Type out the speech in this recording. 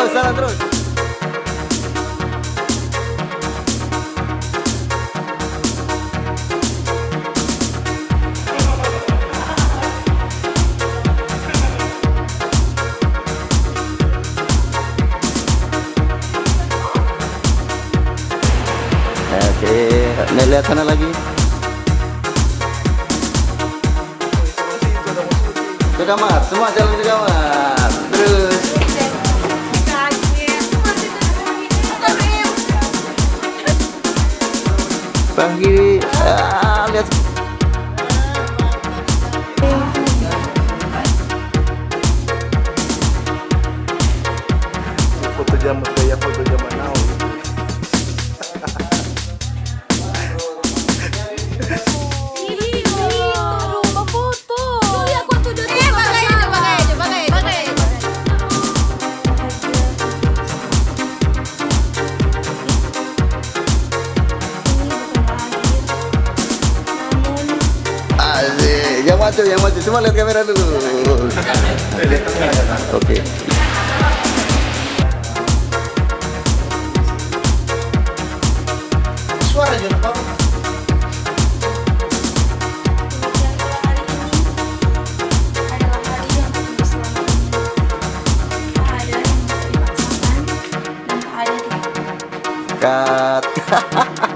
terus, jalan terus. Oke, nih lihat sana lagi. Ke kamar, semua jalan ke kamar. Terus. Pagi, lihat. Foto zaman gaya foto zaman now. Asik, yang maju, semua lihat kamera dulu. Oke. Suara jangan apa? Cut.